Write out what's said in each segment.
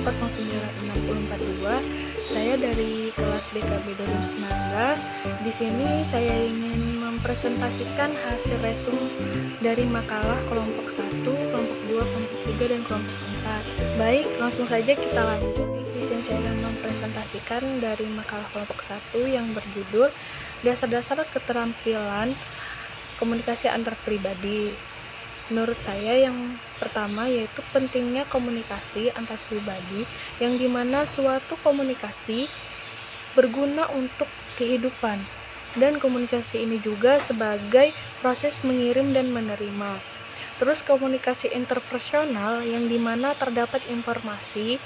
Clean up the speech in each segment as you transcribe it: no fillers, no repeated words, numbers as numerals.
09642. Saya dari kelas BKB 2019. Di sini saya ingin mempresentasikan hasil resum dari makalah kelompok 1, kelompok 2, kelompok 3, dan kelompok 4. Baik, langsung saja kita lanjut. Di sini saya akan mempresentasikan dari makalah kelompok 1 yang berjudul Dasar-dasar Keterampilan Komunikasi Antar Pribadi. Menurut saya yang pertama yaitu pentingnya komunikasi antar pribadi, yang dimana suatu komunikasi berguna untuk kehidupan, dan komunikasi ini juga sebagai proses mengirim dan menerima. Terus komunikasi interpersonal, yang dimana terdapat informasi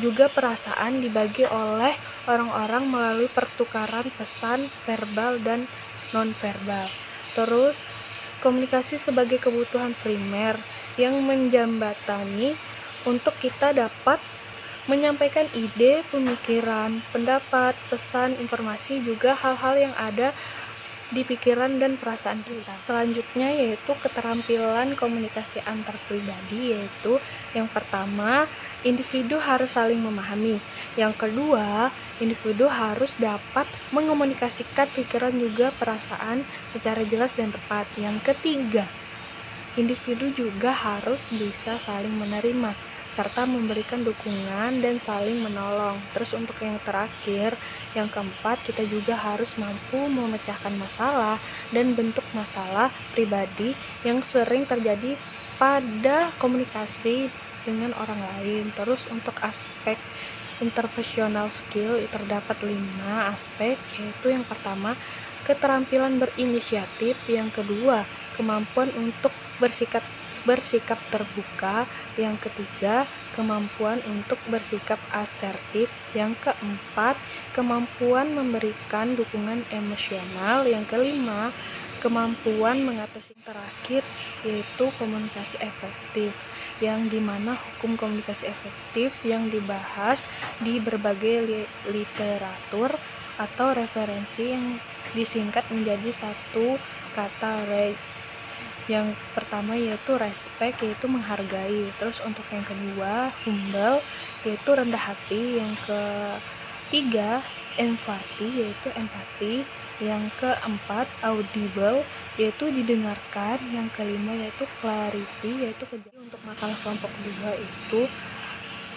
juga perasaan dibagi oleh orang-orang melalui pertukaran pesan verbal dan non-verbal. Terus komunikasi sebagai kebutuhan primer yang menjembatani untuk kita dapat menyampaikan ide, pemikiran, pendapat, pesan, informasi, juga hal-hal yang ada di pikiran dan perasaan kita. Selanjutnya yaitu keterampilan komunikasi antar pribadi, yaitu yang pertama, individu harus saling memahami. Yang kedua, individu harus dapat mengomunikasikan pikiran juga perasaan secara jelas dan tepat. Yang ketiga, individu juga harus bisa saling menerima serta memberikan dukungan dan saling menolong. Terus untuk yang terakhir, yang keempat, kita juga harus mampu memecahkan masalah dan bentuk masalah pribadi yang sering terjadi pada komunikasi dengan orang lain. Terus untuk aspek interpersonal skill terdapat 5 aspek, yaitu yang pertama, keterampilan berinisiatif. Yang kedua, kemampuan untuk bersikap terbuka. Yang ketiga, kemampuan untuk bersikap asertif. Yang keempat, kemampuan memberikan dukungan emosional. Yang kelima, kemampuan mengatasi. Terakhir yaitu komunikasi efektif, yang dimana hukum komunikasi efektif yang dibahas di berbagai literatur atau referensi yang disingkat menjadi satu kata RACE. Yang pertama yaitu respect, yaitu menghargai. Terus untuk yang kedua, humble, yaitu rendah hati. Yang ketiga, empathy, yaitu empati. Yang keempat, audible, yaitu didengarkan. Yang kelima yaitu clarity, yaitu kejelasan. Untuk makalah kelompok 2 itu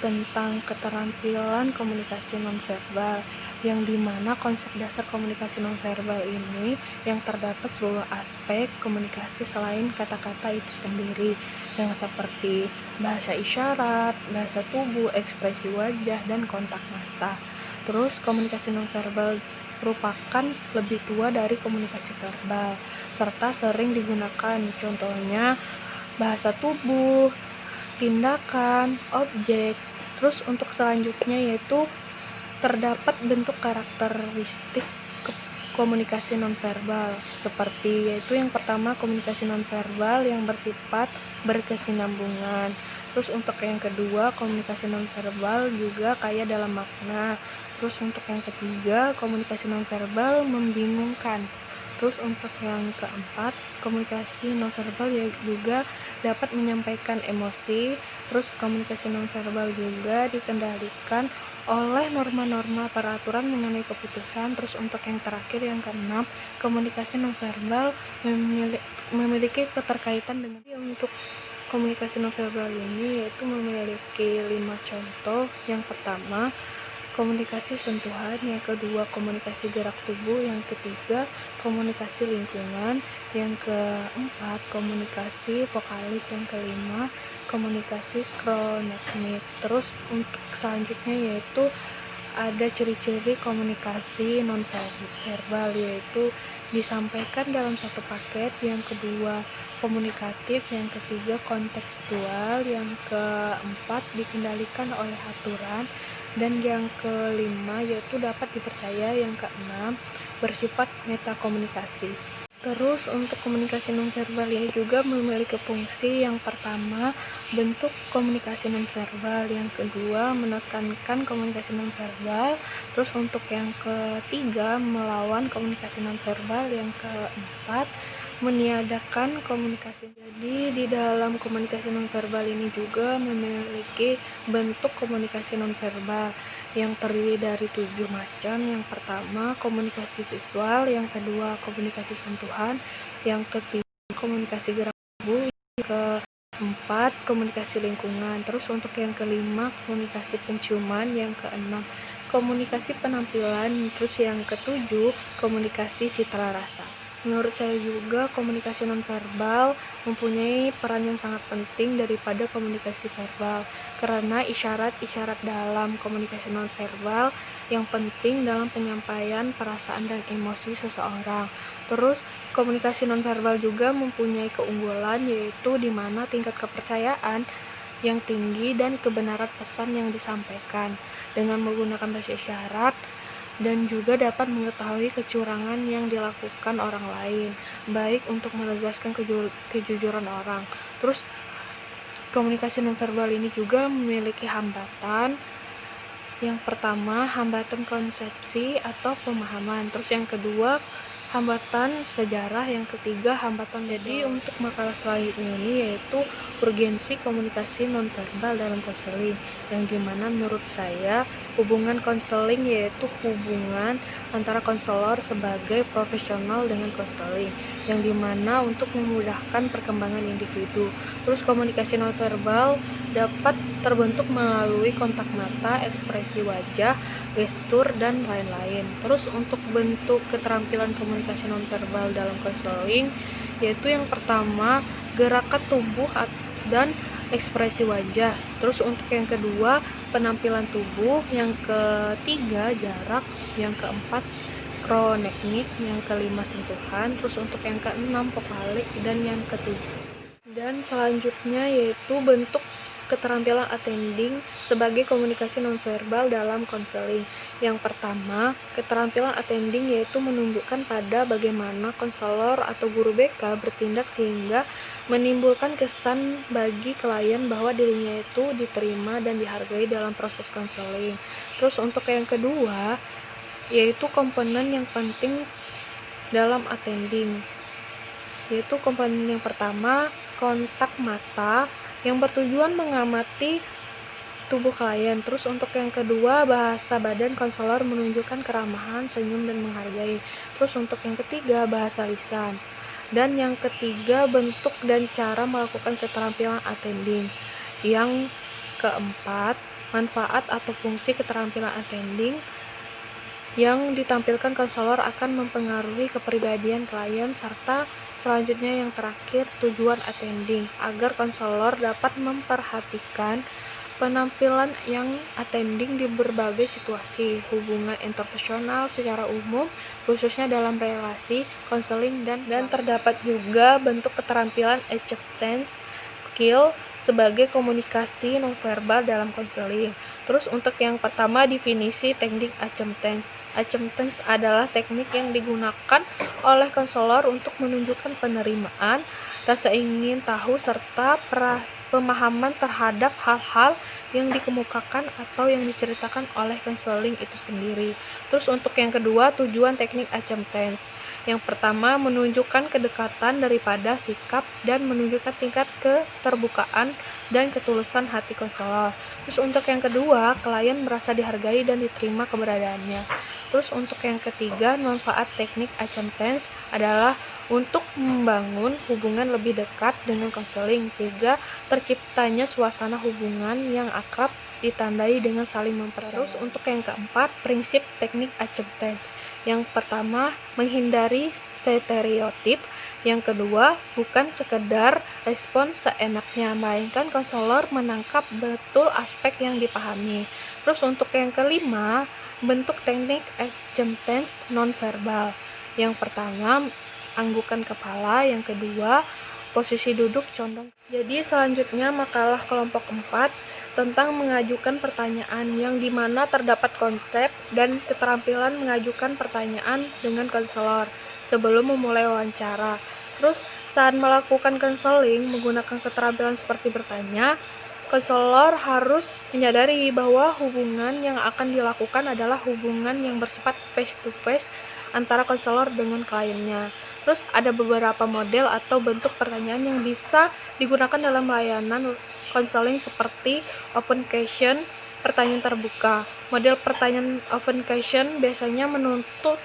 tentang keterampilan komunikasi nonverbal, yang dimana konsep dasar komunikasi nonverbal ini yang terdapat seluruh aspek komunikasi selain kata-kata itu sendiri, yang seperti bahasa isyarat, bahasa tubuh, ekspresi wajah, dan kontak mata. Terus komunikasi nonverbal merupakan lebih tua dari komunikasi verbal serta sering digunakan, contohnya bahasa tubuh, tindakan, objek. Terus untuk selanjutnya yaitu terdapat bentuk karakteristik komunikasi nonverbal, seperti yaitu yang pertama, komunikasi nonverbal yang bersifat berkesinambungan. Terus untuk yang kedua, komunikasi nonverbal juga kaya dalam makna. Terus untuk yang ketiga, komunikasi nonverbal membingungkan. Terus untuk yang keempat, komunikasi nonverbal juga dapat menyampaikan emosi. Terus komunikasi nonverbal juga dikendalikan oleh norma-norma peraturan mengenai keputusan. Terus untuk yang terakhir, yang keenam, komunikasi nonverbal memiliki keterkaitan dengan. Untuk komunikasi nonverbal ini yaitu memiliki 5 contoh. Yang pertama, komunikasi sentuhan. Yang kedua, komunikasi gerak tubuh. Yang ketiga, komunikasi lingkungan. Yang keempat, komunikasi vokalis. Yang kelima, komunikasi kroniknik. Terus untuk selanjutnya yaitu ada ciri-ciri komunikasi nonverbal, yaitu disampaikan dalam satu paket. Yang kedua, komunikatif. Yang ketiga, kontekstual. Yang keempat, dikendalikan oleh aturan. Dan yang kelima yaitu dapat dipercaya. Yang keenam, bersifat metakomunikasi. Terus untuk komunikasi nonverbal ini juga memiliki fungsi. Yang pertama, bentuk komunikasi nonverbal. Yang kedua, menekankan komunikasi nonverbal. Terus untuk yang ketiga, melawan komunikasi nonverbal. Yang keempat, meniadakan komunikasi. Jadi di dalam komunikasi nonverbal ini juga memiliki bentuk komunikasi nonverbal yang terdiri dari 7 macam. Yang pertama komunikasi visual, yang kedua komunikasi sentuhan, yang ketiga komunikasi gerak tubuh, yang keempat komunikasi lingkungan, terus untuk yang kelima komunikasi penciuman, yang keenam komunikasi penampilan, terus yang ketujuh komunikasi citra rasa. Menurut saya juga komunikasi nonverbal mempunyai peran yang sangat penting daripada komunikasi verbal, karena isyarat-isyarat dalam komunikasi nonverbal yang penting dalam penyampaian perasaan dan emosi seseorang. Terus komunikasi nonverbal juga mempunyai keunggulan, yaitu di mana tingkat kepercayaan yang tinggi dan kebenaran pesan yang disampaikan dengan menggunakan bahasa isyarat, dan juga dapat mengetahui kecurangan yang dilakukan orang lain, baik untuk menegaskan kejujuran orang. Terus komunikasi nonverbal ini juga memiliki hambatan. Yang pertama, hambatan konsepsi atau pemahaman. Terus yang kedua, hambatan sejarah. Yang ketiga, hambatan. Jadi untuk makalah selanjutnya ini yaitu urgensi komunikasi nonverbal dalam konseling, yang dimana menurut saya hubungan konseling yaitu hubungan antara konselor sebagai profesional dengan konseling, yang dimana untuk memudahkan perkembangan individu. Terus komunikasi nonverbal dapat terbentuk melalui kontak mata, ekspresi wajah, gestur, dan lain-lain. Terus untuk bentuk keterampilan komunikasi nonverbal dalam konseling yaitu yang pertama gerakan tubuh dan ekspresi wajah. Terus untuk yang kedua penampilan tubuh, yang ketiga jarak, yang keempat kroneknik, yang kelima sentuhan, terus untuk yang keenam vokalik, dan yang ketujuh. Dan selanjutnya yaitu bentuk keterampilan attending sebagai komunikasi nonverbal dalam konseling. Yang pertama, keterampilan attending yaitu menunjukkan pada bagaimana konselor atau guru BK bertindak sehingga menimbulkan kesan bagi klien bahwa dirinya itu diterima dan dihargai dalam proses konseling. Terus untuk yang kedua, yaitu komponen yang penting dalam attending, yaitu komponen yang pertama kontak mata yang bertujuan mengamati tubuh klien. Terus untuk yang kedua, bahasa badan konselor menunjukkan keramahan, senyum, dan menghargai. Terus untuk yang ketiga, bahasa lisan. Dan yang ketiga, bentuk dan cara melakukan keterampilan attending. Yang keempat, manfaat atau fungsi keterampilan attending yang ditampilkan konselor akan mempengaruhi kepribadian klien, serta selanjutnya yang terakhir, tujuan attending agar konselor dapat memperhatikan penampilan yang attending di berbagai situasi hubungan interpersonal secara umum, khususnya dalam relasi konseling, dan terdapat juga bentuk keterampilan acceptance skill sebagai komunikasi nonverbal dalam konseling. Terus untuk yang pertama, definisi teknik acceptance. Acceptance adalah teknik yang digunakan oleh konselor untuk menunjukkan penerimaan, rasa ingin tahu, serta pemahaman terhadap hal-hal yang dikemukakan atau yang diceritakan oleh konseling itu sendiri. Terus untuk yang kedua, tujuan teknik acceptance. Yang pertama, menunjukkan kedekatan daripada sikap dan menunjukkan tingkat keterbukaan dan ketulusan hati konselor. Terus untuk yang kedua, klien merasa dihargai dan diterima keberadaannya. Terus untuk yang ketiga, manfaat teknik acceptance adalah untuk membangun hubungan lebih dekat dengan konseling sehingga terciptanya suasana hubungan yang akrab ditandai dengan saling mempercayai. Terus untuk yang keempat, prinsip teknik acceptance. Yang pertama, menghindari stereotip. Yang kedua, bukan sekedar respons seenaknya, melainkan konselor menangkap betul aspek yang dipahami. Terus untuk yang kelima, bentuk teknik acceptance nonverbal. Yang pertama, anggukan kepala. Yang kedua, posisi duduk condong. Jadi selanjutnya makalah kelompok 4 tentang mengajukan pertanyaan, yang dimana terdapat konsep dan keterampilan mengajukan pertanyaan dengan konselor sebelum memulai wawancara. Terus saat melakukan konseling menggunakan keterampilan seperti bertanya, konselor harus menyadari bahwa hubungan yang akan dilakukan adalah hubungan yang bersifat face to face antara konselor dengan kliennya. Terus ada beberapa model atau bentuk pertanyaan yang bisa digunakan dalam layanan konseling seperti open question, pertanyaan terbuka. Model pertanyaan open question biasanya menuntut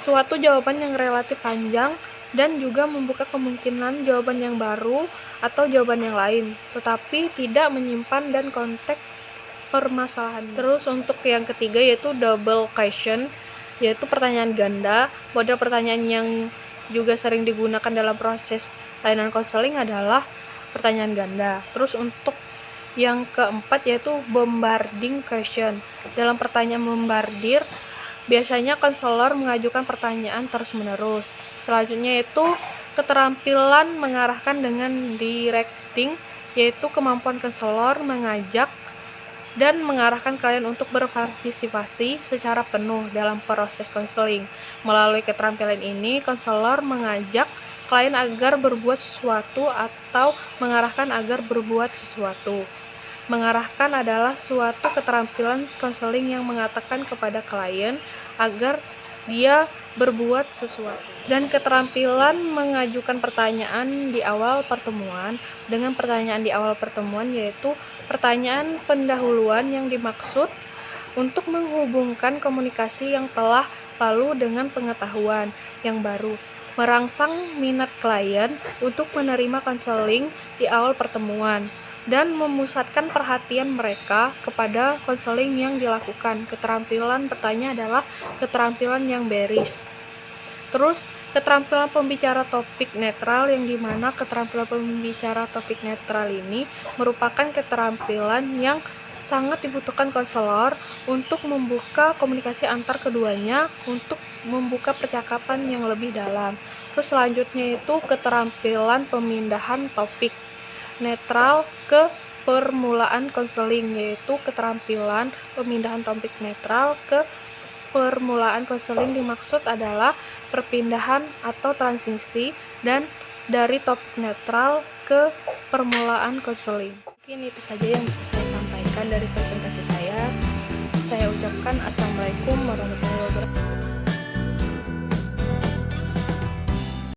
suatu jawaban yang relatif panjang dan juga membuka kemungkinan jawaban yang baru atau jawaban yang lain, tetapi tidak menyimpan dan konteks permasalahan. Terus untuk yang ketiga yaitu double question, yaitu pertanyaan ganda. Model pertanyaan yang juga sering digunakan dalam proses layanan konseling adalah pertanyaan ganda. Terus untuk yang keempat yaitu bombarding question. Dalam pertanyaan bombardir, biasanya konselor mengajukan pertanyaan terus-menerus. Selanjutnya yaitu keterampilan mengarahkan dengan directing, yaitu kemampuan konselor mengajak dan mengarahkan klien untuk berpartisipasi secara penuh dalam proses konseling. Melalui keterampilan ini, konselor mengajak klien agar berbuat sesuatu atau mengarahkan agar berbuat sesuatu. Mengarahkan adalah suatu keterampilan konseling yang mengatakan kepada klien agar dia berbuat sesuatu. Dan keterampilan mengajukan pertanyaan di awal pertemuan. Dengan pertanyaan di awal pertemuan yaitu pertanyaan pendahuluan yang dimaksud untuk menghubungkan komunikasi yang telah lalu dengan pengetahuan yang baru, merangsang minat klien untuk menerima konseling di awal pertemuan, dan memusatkan perhatian mereka kepada konseling yang dilakukan. Keterampilan bertanya adalah keterampilan yang beris. Terus keterampilan pembicara topik netral, yang dimana keterampilan pembicara topik netral ini merupakan keterampilan yang sangat dibutuhkan konselor untuk membuka komunikasi antar keduanya, untuk membuka percakapan yang lebih dalam. Terus selanjutnya itu keterampilan pemindahan topik netral ke permulaan konseling, yaitu keterampilan pemindahan topik netral ke permulaan konseling dimaksud adalah perpindahan atau transisi dan dari topik netral ke permulaan konseling. Mungkin itu saja yang bisa saya sampaikan dari presentasi saya. Saya ucapkan assalamualaikum warahmatullahi wabarakatuh.